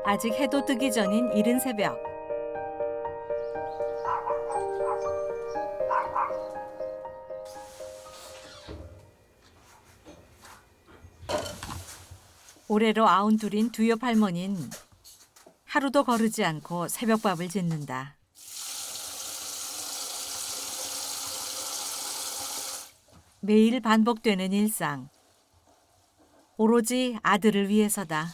아직 해도 뜨기 전인 이른 새벽. 올해로 92인 두엽 할머니는 하루도 거르지 않고 새벽밥을 짓는다. 매일 반복되는 일상. 오로지 아들을 위해서다.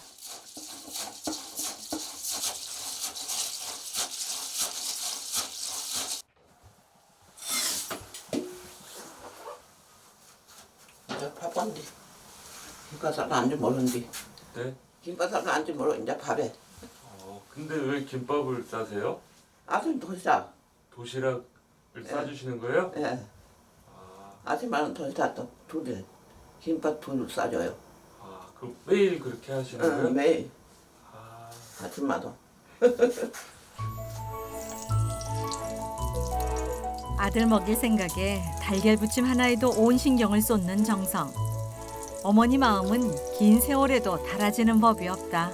이제 밥한디 김밥 안지 모른디. 네? 김밥 안지 모르 이제 밥에. 근데 왜 김밥을 싸세요? 아들 도시락. 도시락을 싸주시는 거예요? 예. 아, 아침마는 도시락 두개 김밥 둘 싸줘요. 그럼 매일 그렇게 하시는 거예요? 매일 아, 아침마다. 아들 먹일 생각에 달걀 부침 하나에도 온 신경을 쏟는 정성. 어머니 마음은 긴 세월에도 달아지는 법이 없다.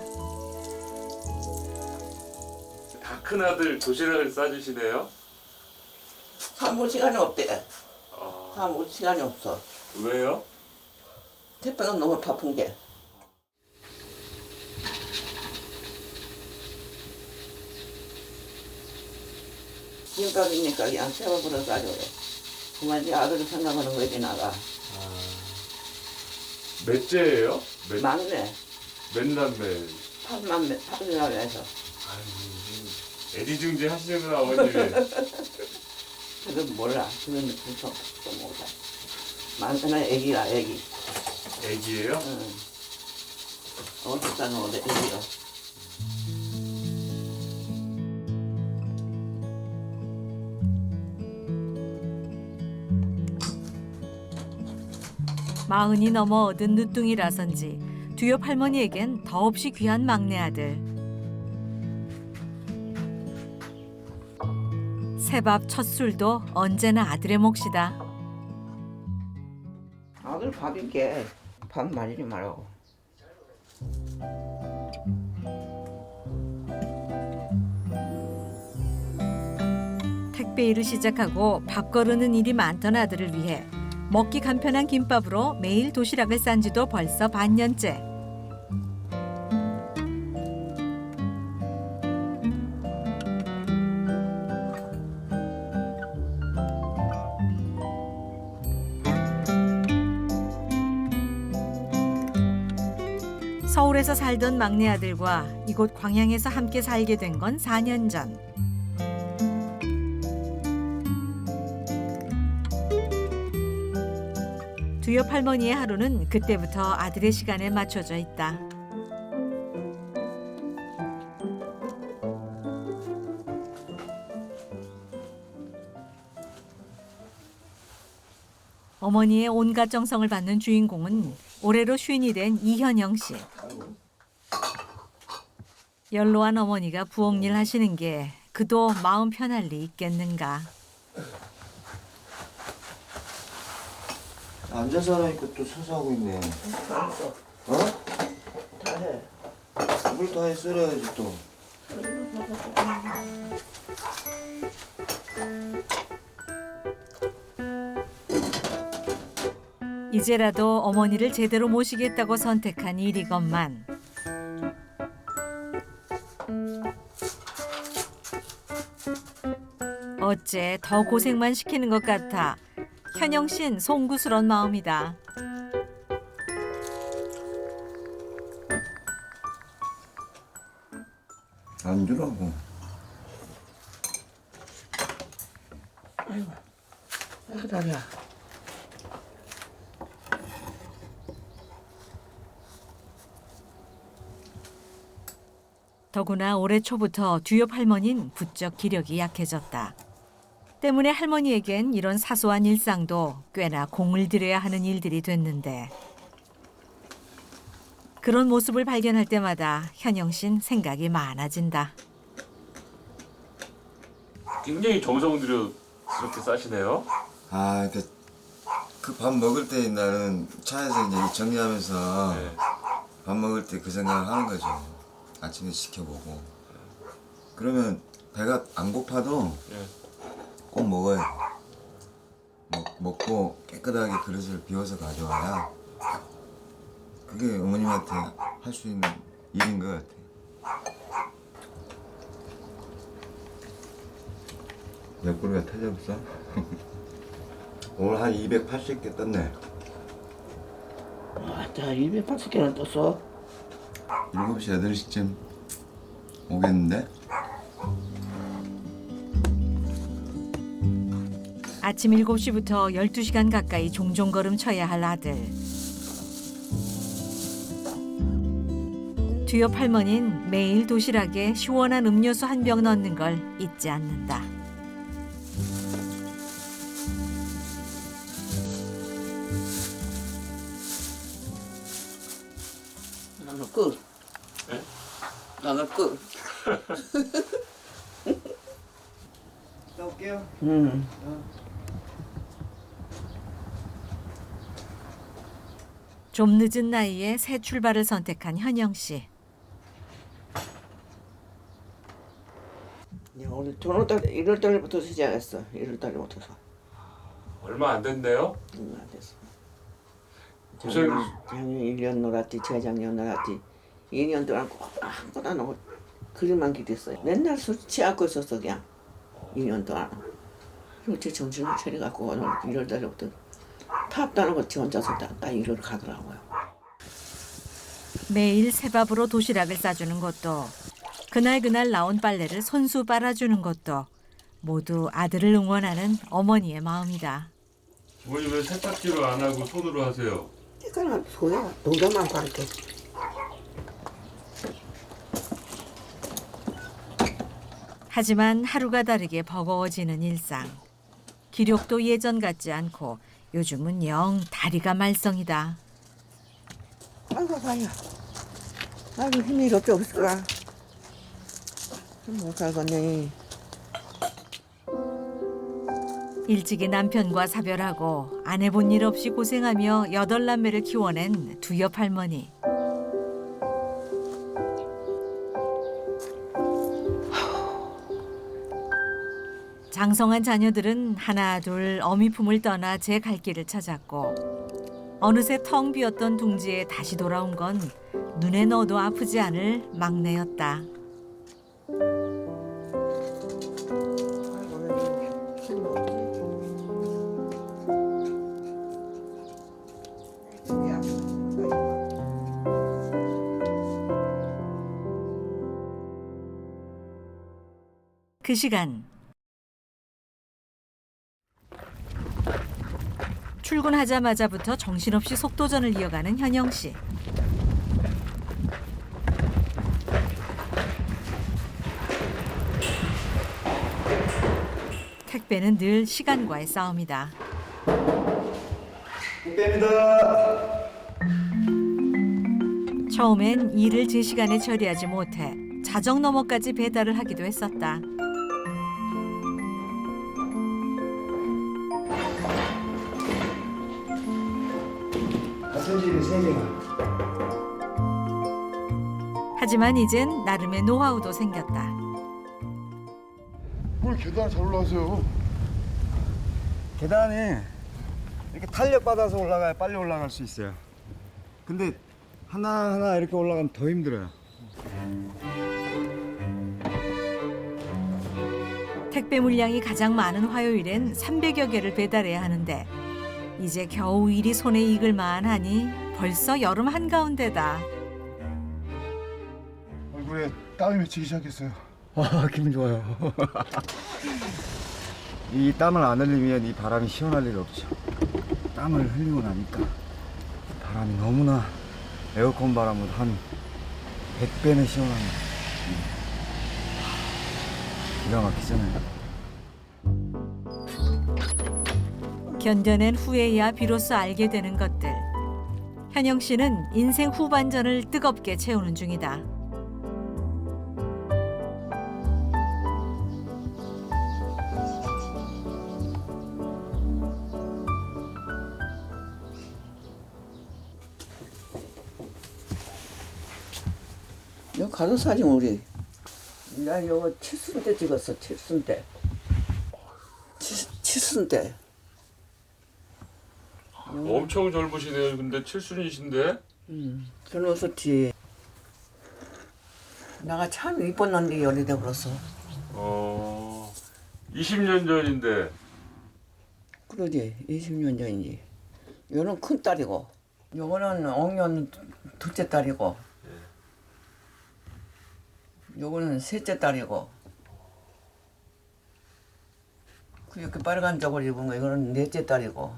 다 큰 아들 도시락을 싸주시네요? 사물 시간이 없대. 아, 사물 시간이 없어. 왜요? 택배가 너무 바쁜 게. 김밥이니까 그냥 세월보다 싸줘요. 그만 이제 아들을 생각하는 거지 나가. 몇째예요? 막내 몇남매? 팔남에서. 아유, 애지중지 하시는구나 어머님이. 그건 몰라. 그건 무슨 또 몰라. 막내는 애기라 애기. 애기예요? 응. 어디 사는 어디 애기야. 마흔이 넘어 얻은 늦둥이라선지 두엽 할머니에겐 더없이 귀한 막내 아들. 새밥 첫 술도 언제나 아들의 몫이다. 아들 밥인게 밥 말리지 말라고. 택배 일을 시작하고 밥 거르는 일이 많던 아들을 위해 먹기 간편한 김밥으로 매일 도시락을 싼 지도 벌써 반년째. 서울에서 살던 막내 아들과 이곳 광양에서 함께 살게 된 건 4년 전. 두엽 할머니의 하루는 그때부터 아들의 시간에 맞춰져 있다. 어머니의 온갖 정성을 받는 주인공은 올해로 쉰이 된 이현영 씨. 연로한 어머니가 부엌일 하시는 게 그도 마음 편할 리 있겠는가. 앉아서 하니까 또 서서 하고 있네. 어? 잘해. 물 다 해 썰어야지 또. 이제라도 어머니를 제대로 모시겠다고 선택한 일이건만 어째 더 고생만 시키는 것 같아 현영 씨는 송구스런 마음이다. 안 주라고. 아이고. 아이고 다리야. 더구나 올해 초부터 두엽 할머니는 부쩍 기력이 약해졌다. 때문에 할머니에겐 이런 사소한 일상도 꽤나 공을 들여야 하는 일들이 됐는데 그런 모습을 발견할 때마다 현영 씨는 생각이 많아진다. 굉장히 정성 들여 그렇게 싸시네요. 아, 그 밥 먹을 때 나는 차에서 이제 정리하면서 네. 밥 먹을 때 그 생각을 하는 거죠. 아침에 지켜보고. 그러면 배가 안 고파도 네. 꼭 먹어야 돼. 먹고 깨끗하게 그릇을 비워서 가져와야 그게 어머님한테 할 수 있는 일인 것 같아. 옆구리가 터졌어? 오늘 한 280개 떴네. 아, 자, 280개나 떴어. 7시, 8시쯤 오겠는데? 아침 7시부터 12시간 가까이 종종 걸음 쳐야 할 아들. 뒤옆 할머니는 매일 도시락에 시원한 음료수 한 병 넣는 걸 잊지 않는다. 나는 끝. 네? 나는 끝. 나올게요. 좀 늦은 나이에 새 출발을 선택한 현영 씨. 야, 오늘 전월달 1월달부터 시작했어. 1월달부터서. 얼마 안 됐네요. 안 됐어. 고생. 작년 1년 놀았지, 재작년 놀았지. 2년 동안 꼭 아무것도 안 하고 그림만 기댔어요. 맨날 술 취하고 있었어 그냥 2년 동안. 그리고 제 정신을 차려갖고 오늘 1월달부터 탑도 안 하고 지 혼자서 딱 일을 가더라고요. 매일 새밥으로 도시락을 싸주는 것도 그날 나온 빨래를 손수 빨아주는 것도 모두 아들을 응원하는 어머니의 마음이다. 어머니 왜 세탁기로 안 하고 손으로 하세요? 그러니까 소야 농담만 가르쳐. 하지만 하루가 다르게 버거워지는 일상. 기력도 예전 같지 않고 요즘은 영 다리가 말썽이다. 아이고 봐요. 아이고 힘이 없지 없을까. 못 살겠네. 일찍이 남편과 사별하고 안 해본 일 없이 고생하며 8남매를 키워낸 두옆 할머니. 장성한 자녀들은 하나 둘 어미 품을 떠나 제 갈 길을 찾았고 어느새 텅 비었던 둥지에 다시 돌아온 건 눈에 넣어도 아프지 않을 막내였다. 그 시간 출근하자마자부터 정신없이 속도전을 이어가는 현영 씨. 택배는 늘 시간과의 싸움이다. 택배입니다. 처음엔 일을 제 시간에 처리하지 못해 자정 너머까지 배달을 하기도 했었다. 같은 집에 3개가. 하지만 이젠 나름의 노하우도 생겼다. 뭘 계단 잘 올라가세요? 계단에 이렇게 탄력 받아서 올라가야 빨리 올라갈 수 있어요. 근데 하나하나 이렇게 올라가면 더 힘들어요. 택배 물량이 가장 많은 화요일엔 300여 개를 배달해야 하는데 이제 겨우 일이 손에 익을 만하니 벌써 여름 한가운데다. 얼굴에 땀이 맺히기 시작했어요. 아, 기분 좋아요. 이 땀을 안 흘리면 이 바람이 시원할 리가 없죠. 땀을 흘리고 나니까 바람이 너무나 에어컨 바람보다 한 100배는 시원합니다. 기가 막히잖아요. 견뎌낸 후에야 비로소 알게 되는 것들. 현영 씨는 인생 후반전을 뜨겁게 채우는 중이다. 저 가족 사진 우리. 나 이거 칠순 때 찍었어. 칠순 때. 칠순 때. 엄청 젊으시네요. 근데 칠순이신데? 젊었었지. 내가 참 이뻤는데 열이 돼 버렸어. 20년 전인데. 그러지. 20년 전이지. 요는 큰 딸이고, 요거는 옥년 둘째 딸이고, 요거는 셋째 딸이고, 그 이렇게 빨간 저걸 입은 거 이거는 넷째 딸이고,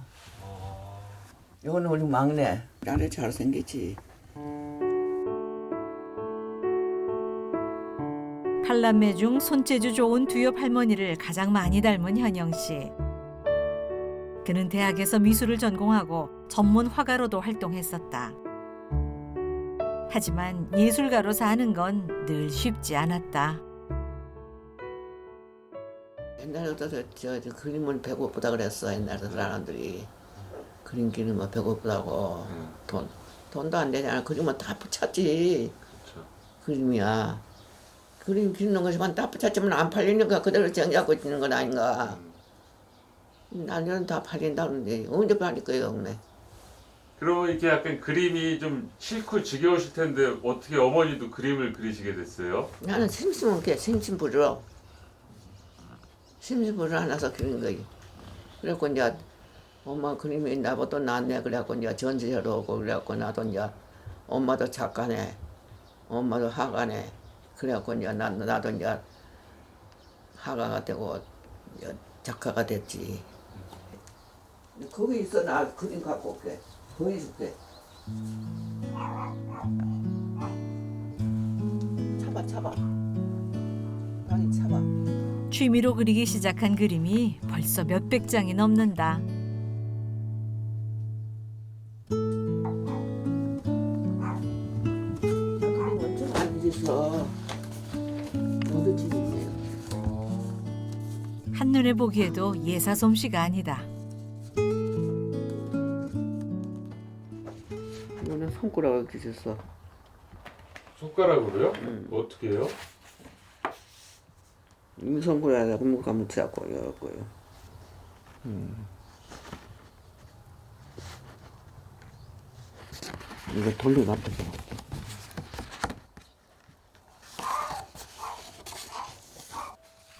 요거는 우리 막내. 나를 잘생겼지. 팔남매 중 손재주 좋은 두엽 할머니를 가장 많이 닮은 현영 씨. 그는 대학에서 미술을 전공하고 전문 화가로도 활동했었다. 하지만 예술가로 사는 건 늘 쉽지 않았다. 옛날부터 저 그림은 배고프다 그랬어. 옛날 사람들이 그림 그리면 배고프다고. 돈도 안 되잖아. 그림은 다 붙였지. 그렇죠. 그림이야. 그림 그리는 것이만 다 붙였지만 안 팔리니까 그대로 정리하고 있는 건 아닌가. 나는 다 팔린다는데 언제 팔릴 거예요, 없네. 그러면 이렇게 약간 그림이 좀 싫고 지겨우실 텐데 어떻게 어머니도 그림을 그리시게 됐어요? 나는 심심하게 심심부러 하나서 그린 거지. 그래갖고 이제 엄마 그림이 나보다 낫네. 그래갖고 이제 전시회로 오고 그래갖고 나도 이제 엄마도 작가네, 엄마도 화가네. 그래갖고 이제 나도 이제 화가가 되고 이제 작가가 됐지. 거기 있어. 나 그림 갖고 올게. 보여줄게. 잡아. 아니 잡아. 취미로 그리기 시작한 그림이 벌써 몇백 장이 넘는다. 그림은 좀 안 잊어서 너도 지겠네요. 한눈에 보기에도 예사 솜씨가 아니다. 이거는 손가락을 그렸어. 손가락으로요? 어떻게 해요? 이 손가락에 물감 묻혀갖고 이거고요. 이거 돌려놨다고.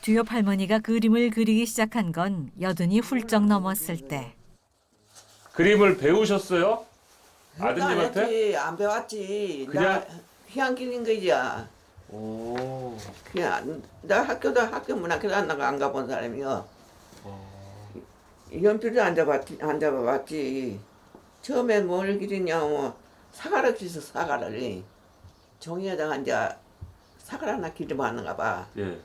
두엽 할머니가 그림을 그리기 시작한 건 여든이 훌쩍 넘었을 때. 그림을 배우셨어요? 아드님한테? 했지, 안 배웠지. 그냥- 나 희한 길인 거지야. 오. 그냥 나 학교 문학회도 안 가본 사람이요. 연필도 안 잡아봤지. 처음에 뭘 그리냐 뭐 사과를 그렸어. 사과를 종이에다가 이제 사과 하나 그려봤는가 봐. 예.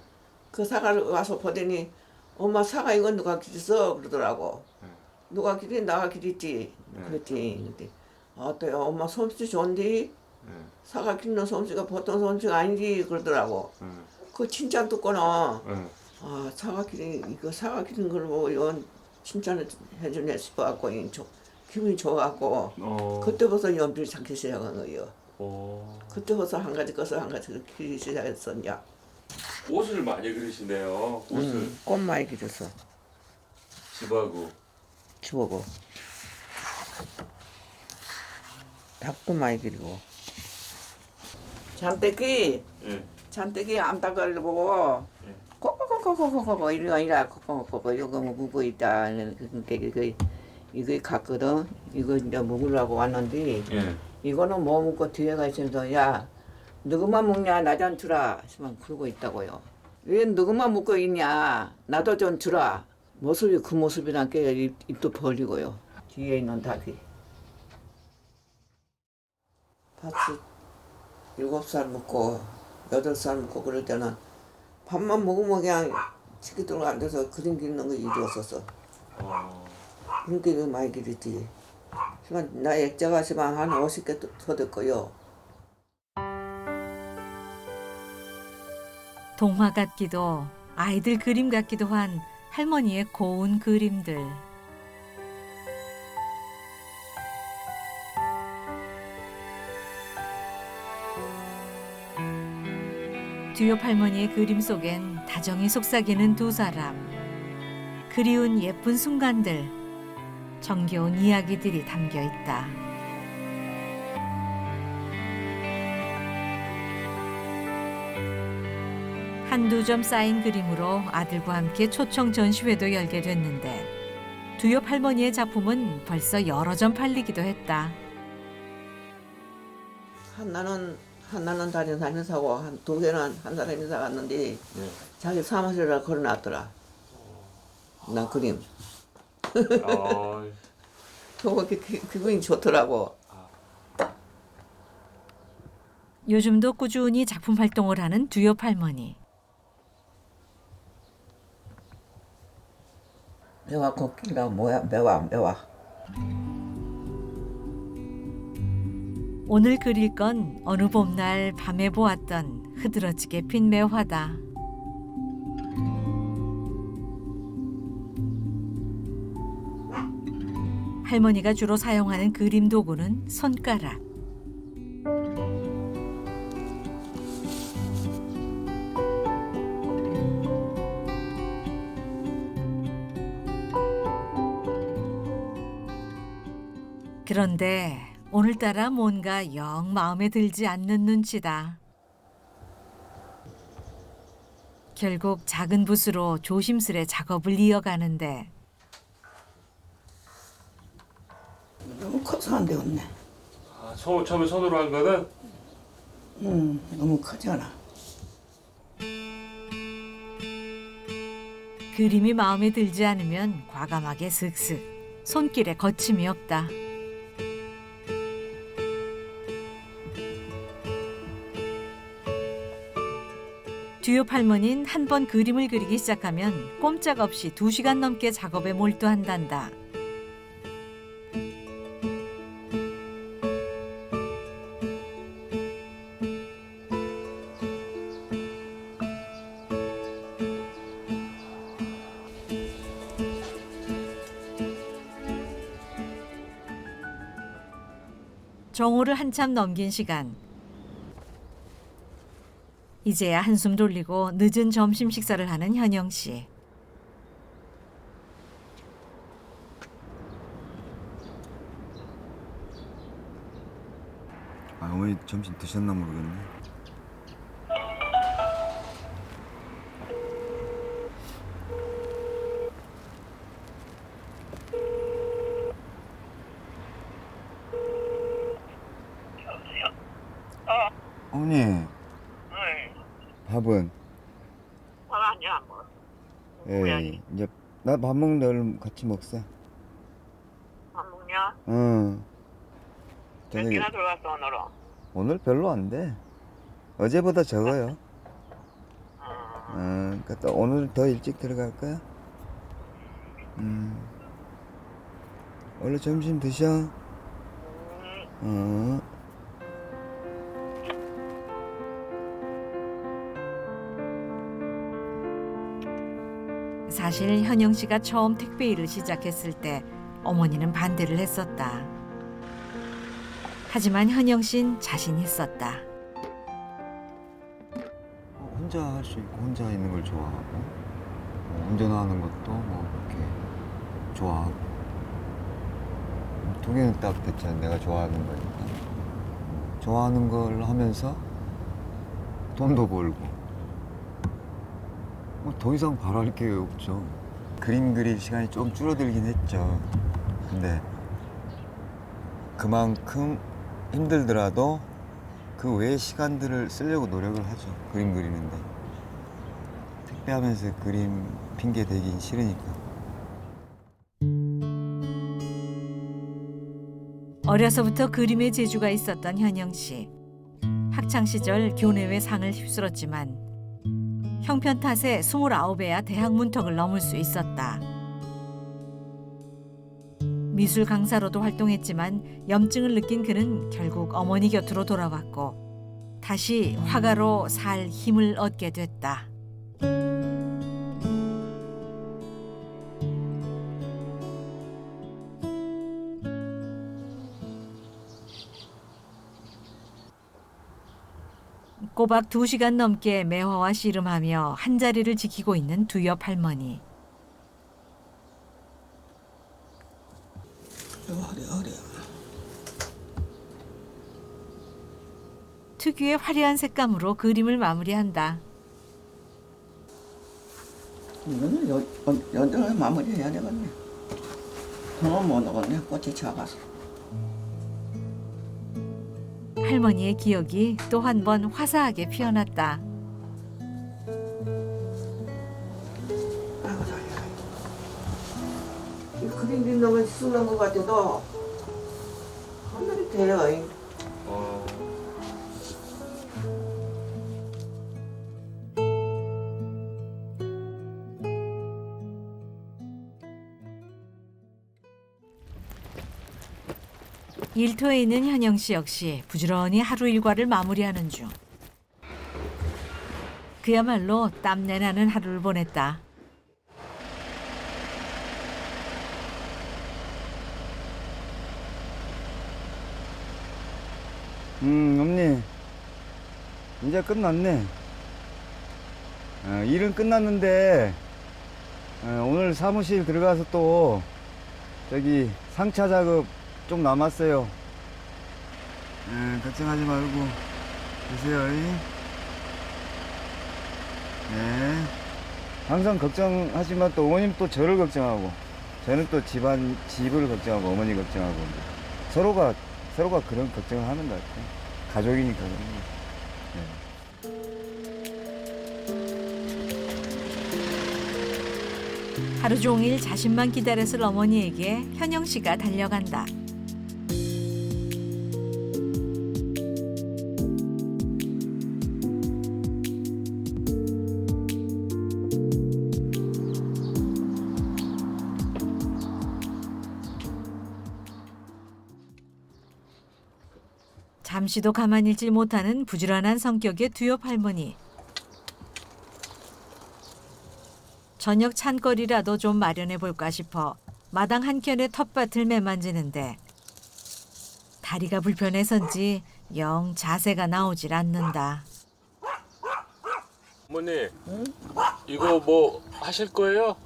그 사과를 와서 보더니 엄마 사과 이건 누가 그렸어 그러더라고. 누가 그린 나가 그렸지. 그랬지. 근데 어때요 엄마 솜씨 좋은데 사과 기르는 솜씨가 보통 솜씨가 아니지 그러더라고. 그거 진짜 듣고는 아 사과 기르는 이거 사과 기르는 걸 보고 이건 칭찬을 해주네 싶어갖고 기분이 좋아갖고 그때부터 연필 찾기 시작한 거예요. 그때부터 한 가지 것을 한 가지 그리기 시작했었냐. 옷을 많이 그리시네요. 옷을 꽃 많이 그렸어. 집하고. 집어고 닭도 많이 그리고 잔떼기 예. 잔떼기 암탉을 보고 코코코코코코코 이리가 코코코코 이거 묵고 있다. 이거 갔거든. 이거 이제 먹으려고 왔는데 예. 이거는 뭐 먹고 뒤에가 있어서 야 누구만 먹냐 나 좀 주라 하시면 그러고 있다고요. 왜 누구만 먹고 있냐 나도 좀 주라. 모습이 그 모습이란 게 입도 벌리고요. 뒤에 있는 닭이 밭이 7살 먹고 8살 먹고 그럴 때는 밥만 먹으면 그냥 치기들 앉아서 그림 그리는 거 일이 없었어. 그림 그리는 많이 그렸지. 하지만 나 액자가 하지만 한 50개 더 됐고요. 동화 같기도 아이들 그림 같기도 한 할머니의 고운 그림들. 두엽 할머니의 그림 속엔 다정히 속삭이는 두 사람, 그리운 예쁜 순간들, 정겨운 이야기들이 담겨 있다. 한두 점 쌓인 그림으로 아들과 함께 초청 전시회도 열게 됐는데 두엽 할머니의 작품은 벌써 여러 점 팔리기도 했다. 하나는 다른 사람이 사고 두 개는 한 사람이 사갔는데 자기 사무실에다 걸어놨더라. 나 그림. 어, 그거 기분이 좋더라고. 요즘도 꾸준히 작품 활동을 하는 두엽 할머니. 매화 걷기가 뭐야? 매화. 오늘 그릴 건 어느 봄날 밤에 보았던 흐드러지게 핀 매화다. 할머니가 주로 사용하는 그림 도구는 손가락. 그런데 오늘따라 뭔가 영 마음에 들지 않는 눈치다. 결국 작은 붓으로 조심스레 작업을 이어가는데 너무 커서 안 되었네. 아, 처음에 손으로 한 거는 너무 크잖아. 그림이 마음에 들지 않으면 과감하게 슥슥, 손길에 거침이 없다. 두엽 할머니는 한 번 그림을 그리기 시작하면 꼼짝없이 2시간 넘게 작업에 몰두한단다. 정오를 한참 넘긴 시간. 이제야 한숨 돌리고 늦은 점심 식사를 하는 현영 씨. 어머니 점심 드셨나 모르겠네. 어머니, 밥은? 밥 아직 안 먹어. 예, 이제 나 밥 먹는데 얼른 같이 먹자. 밥 먹냐? 응. 몇 저녁에 개나 들어갔어 오늘은? 오늘 별로 안 돼. 어제보다 적어요. 그러니까 또 오늘 더 일찍 들어갈 거야. 얼른 점심 드셔. 사실 현영 씨가 처음 택배 일을 시작했을 때 어머니는 반대를 했었다. 하지만 현영 씨는 자신 있었다. 혼자 할 수 있고 혼자 있는 걸 좋아하고 운전하는 것도 뭐 그렇게 좋아하고 두 개는 딱 됐잖아. 내가 좋아하는 거니까 좋아하는 걸 하면서 돈도 벌고 뭐 더 이상 바랄 게 없죠. 그림 그릴 시간이 좀 줄어들긴 했죠. 근데 그만큼 힘들더라도 그 외의 시간들을 쓰려고 노력을 하죠. 그림 그리는데 택배하면서 그림 핑계 대긴 싫으니까. 어려서부터 그림의 재주가 있었던 현영 씨. 학창 시절 교내외 상을 휩쓸었지만 형편 탓에 29에야 대학 문턱을 넘을 수 있었다. 미술 강사로도 활동했지만 염증을 느낀 그는 결국 어머니 곁으로 돌아왔고 다시 화가로 살 힘을 얻게 됐다. 꼬박 2시간 넘게 매화와 씨름하며 한자리를 지키고 있는 두 옆 할머니. 특유의 화려한 색감으로 그림을 마무리한다. 이거는 연등을 마무리해야 되겠네. 더 못 오겠네. 꽃이 작아서. 할머니의 기억이 또 한 번 화사하게 피어났다. 아이고 다리가. 이 그림이 너무 쑥난 것 같아도 하늘이 돼요. 일터에 있는 현영 씨 역시 부지런히 하루 일과를 마무리하는 중. 그야말로 땀내 나는 하루를 보냈다. 언니. 이제 끝났네. 일은 끝났는데 오늘 사무실 들어가서 또 저기 상차 작업 좀 남았어요. 걱정하지 말고 계세요. 네. 항상 걱정하지만 또 어머님 또 저를 걱정하고 저는 또 집을 걱정하고 어머니 걱정하고 서로가 그런 걱정을 하는 것 같아요. 가족이니까 그런 거. 하루 종일 자신만 기다렸을 어머니에게 현영 씨가 달려간다. 잠시도 가만히 있지 못하는 부지런한 성격의 두 옆 할머니. 저녁 찬거리라도 좀 마련해 볼까 싶어 마당 한켠의 텃밭을 매만지는데 다리가 불편해서인지 영 자세가 나오질 않는다. 어머니, 이거 뭐 하실 거예요?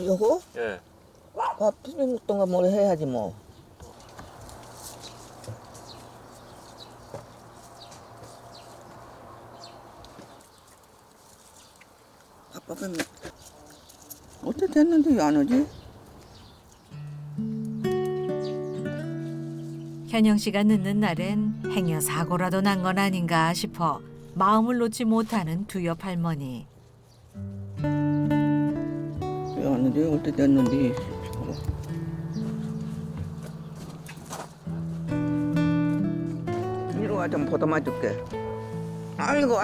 요거? 예. 밥 비빔 동가 뭘 해야지 뭐. 밥은 어떻게 됐는데 왜 안 오지? 현영 씨가 늦는 날엔 행여 사고라도 난 건 아닌가 싶어 마음을 놓지 못하는 두 옆 할머니. 왜 안 오지? 어떻게 됐는데? 이리 와 좀 보담아 줄게. 아이고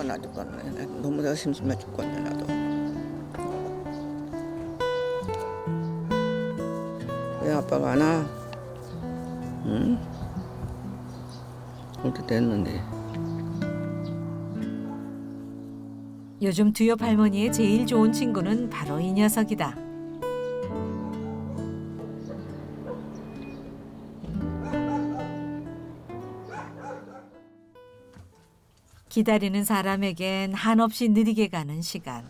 나 죽겠네. 너무 내가 심심해 죽겠네 나도. 왜 아빠가 안 와? 응? 어떻게 됐는데? 요즘 두 옆 할머니의 제일 좋은 친구는 바로 이 녀석이다. 기다리는 사람에겐 한없이 느리게 가는 시간.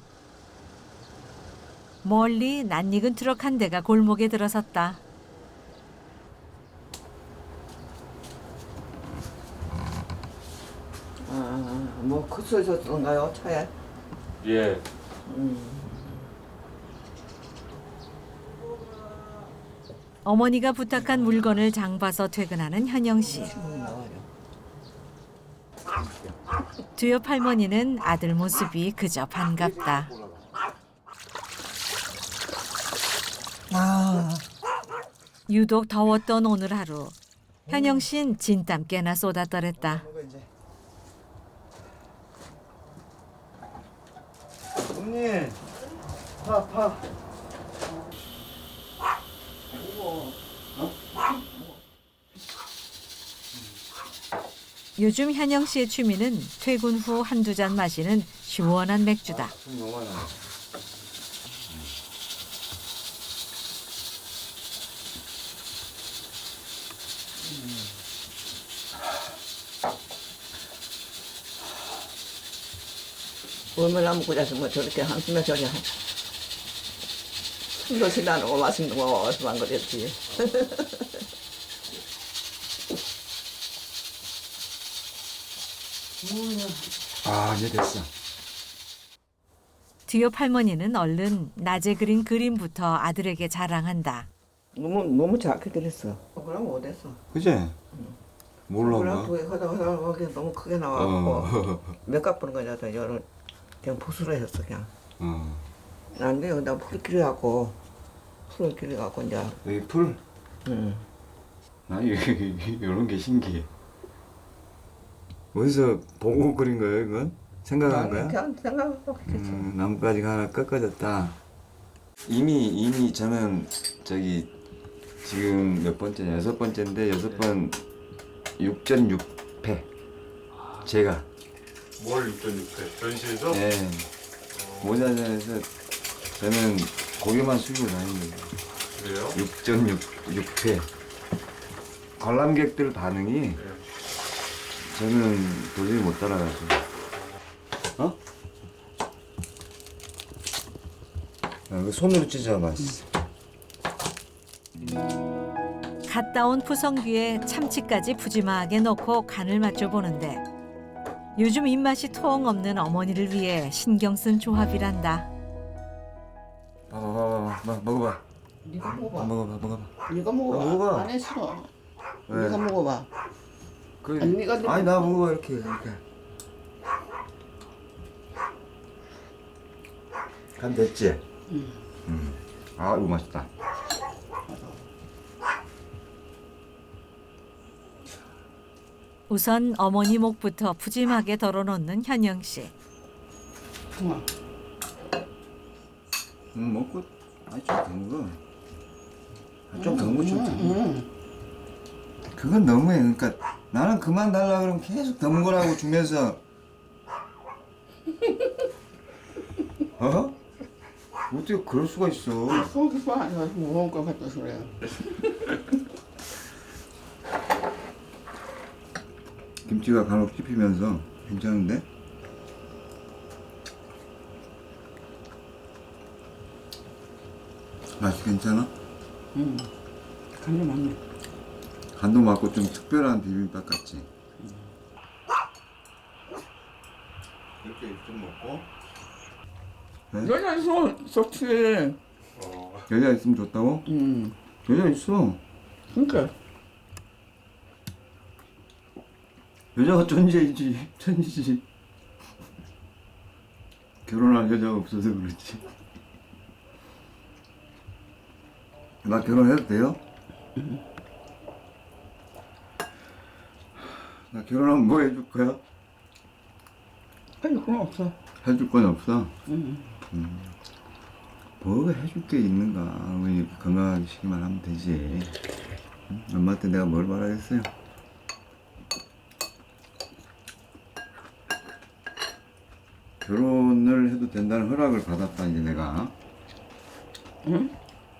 멀리 낯익은 트럭 한 대가 골목에 들어섰다. 뭐 컷을 줬던가요 차에? 예. 어머니가 부탁한 물건을 장 봐서 퇴근하는 현영 씨. 두 옆 할머니는 아들 모습이 그저 반갑다. 유독 더웠던 오늘 하루. 현영 씨는 진땀 꽤나 쏟아떨었다. 언니, 파. 요즘 현영 씨의 취미는 퇴근 후 한두 잔 마시는 시원한 맥주다. 너무 많아. 얼마나 먹고 자서 뭐 저렇게 한숨에 저리 숨도 쉬지 않고 맛있는 거 어디서 그랬지. 아, 이제 됐어. 뒤옆 할머니는 얼른 낮에 그린 그림부터 아들에게 자랑한다. 너무 작게 그렸어. 그럼 어땠어? 그지? 몰라. 그럼 두개 하다 너무 크게 나와갖고 몇값 보는 거냐 여러 그냥 보수로 했어 그냥. 난데 여기다 풀 길어갖고 이제. 여기 풀? 응. 나 이런 게 신기해. 어디서 보고 그린 거예요, 이건? 생각한 거야? 그냥 생각하고 그랬어. 나뭇가지가 하나 꺾어졌다. 이미 저는 저기 지금 몇 번째냐? 6번째인데 6번 6전 6패. 제가 뭘 6.6회 전시에서? 네. 모자전에서 저는 고기만 수입을 다닙니다. 그래요? 6전 6패. 관람객들 반응이 네. 저는 도저히 못 따라가서. 어? 야, 그 손으로 찢어 맛있어. 갓 따온 푸성귀에 참치까지 푸짐하게 넣고 간을 맞춰 보는데 요즘 입맛이 통 없는 어머니를 위해 신경 쓴 조합이란다. 봐봐, 먹어봐. 네가 먹어봐. 먹어봐. 네가 먹어봐. 먹어봐. 안 했어. 왜? 네가 먹어봐. 그, 아니, 네가 아니 나 먹어봐 이렇게. 간 됐지? 응. 아 이거 맛있다. 우선 어머니 목부터 푸짐하게 덜어놓는 현영 씨. 먹고 아니 좀 더 먹어. 좀 더 먹고 좀 더 먹어. 그건 너무해. 그러니까 나는 그만 달라 그러면 계속 더 먹으라고 주면서 어? 어떻게 그럴 수가 있어? 속이서 아니야. 먹을 것 같아서 그래. 김치가 간혹 씹히면서 괜찮은데? 맛이 괜찮아? 간이 많네. 간도 맞고 좀 특별한 비빔밥 같지? 이렇게 좀 먹고 여자 있어. 좋지. 여자 있으면 좋다고? 여자 있어. 그러니까. 여자가 천재이지. 천지지. 결혼할 여자가 없어서 그렇지. 나 결혼해도 돼요? 나 결혼하면 뭐 해줄 거야? 아니 그건 없어. 해줄 건 없어? 뭐가 해줄 게 있는가? 우리 건강하시기만 하면 되지. 엄마한테 내가 뭘 바라겠어요? 결혼을 해도 된다는 허락을 받았다 이제 내가. 응?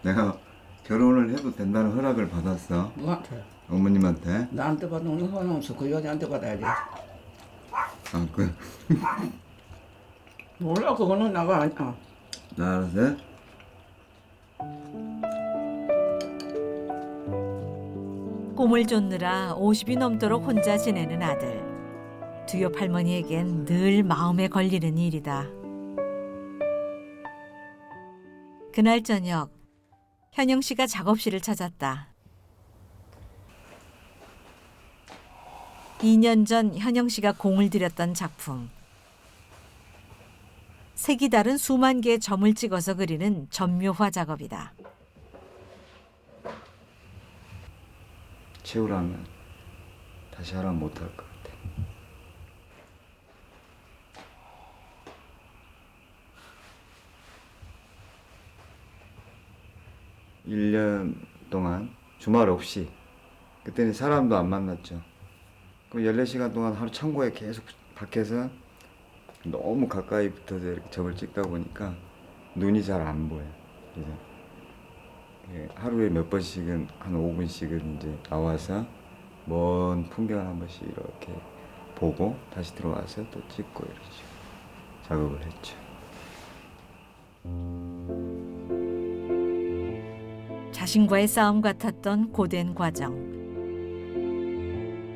내가 결혼을 해도 된다는 허락을 받았어. 누구한테? 어머님한테. 나한테 받는 건 없어. 그 여자한테 받아야지. 아, 그, 몰라 그거는 나가 아니야. 나 알아서 해? 꿈을 쫓느라 50이 넘도록 혼자 지내는 아들. 뒤옆 할머니에겐 늘 마음에 걸리는 일이다. 그날 저녁 현영 씨가 작업실을 찾았다. 2년 전 현영 씨가 공을 들였던 작품. 색이 다른 수만 개의 점을 찍어서 그리는 점묘화 작업이다. 채우라면 다시 하라면 못할 것 같아. 일 년 동안 주말 없이 그때는 사람도 안 만났죠. 그럼 14시간 동안 하루 창고에 계속 밖에서 너무 가까이 붙어서 이렇게 점을 찍다 보니까 눈이 잘 안 보여. 그래서 하루에 몇 번씩은 한 5분씩은 이제 나와서 먼 풍경을 한 번씩 이렇게 보고 다시 들어와서 또 찍고 이러죠. 작업을 했죠. 자신과의 싸움 같았던 고된 과정.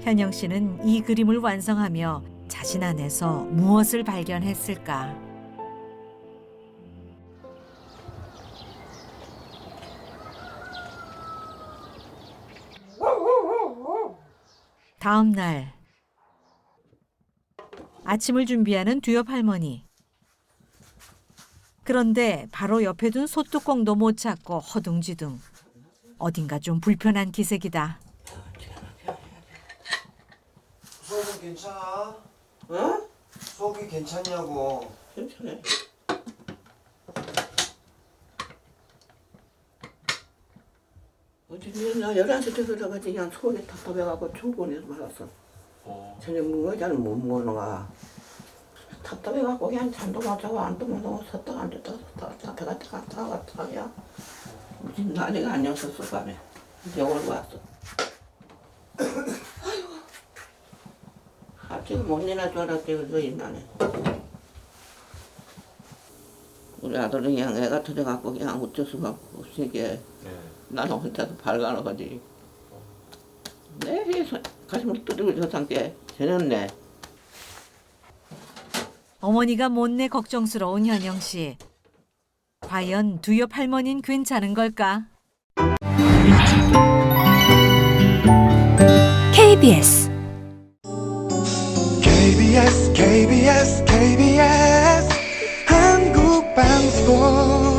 현영 씨는 이 그림을 완성하며 자신 안에서 무엇을 발견했을까? 다음 날 아침을 준비하는 두엽 할머니. 그런데 바로 옆에 둔 소뚜껑도 못 찾고 허둥지둥. 어딘가 좀 불편한 기색이다. 속이 괜찮아? 어? 속이 괜찮냐고. 괜찮아. 어제 나 11시 돼서 들어가지 그냥 속이 답답해갖고 초본에서 말았어. 저녁 먹어야는 못 먹는가. 답답해갖고 그냥 잠도 못 자고 안도 못 자고 섰다가 앉았다가 섰다가 배가 갔다 하냐. 무슨 난리가 아니었었어 밤에. 병원 왔어. 아이고. 아직 못 일어날 줄 알았대 그래서 일어나네. 우리 아들은 그냥 애가 터져갖고 그냥 어쩔 수가 없으니까 나는 혼자서 발가락하지. 내 가슴을 두드리고 저 상태 되는네. 어머니가 못내 걱정스러운 현영 씨. 과연 두엽 할머니는 괜찮은 걸까? KBS KBS 한국방송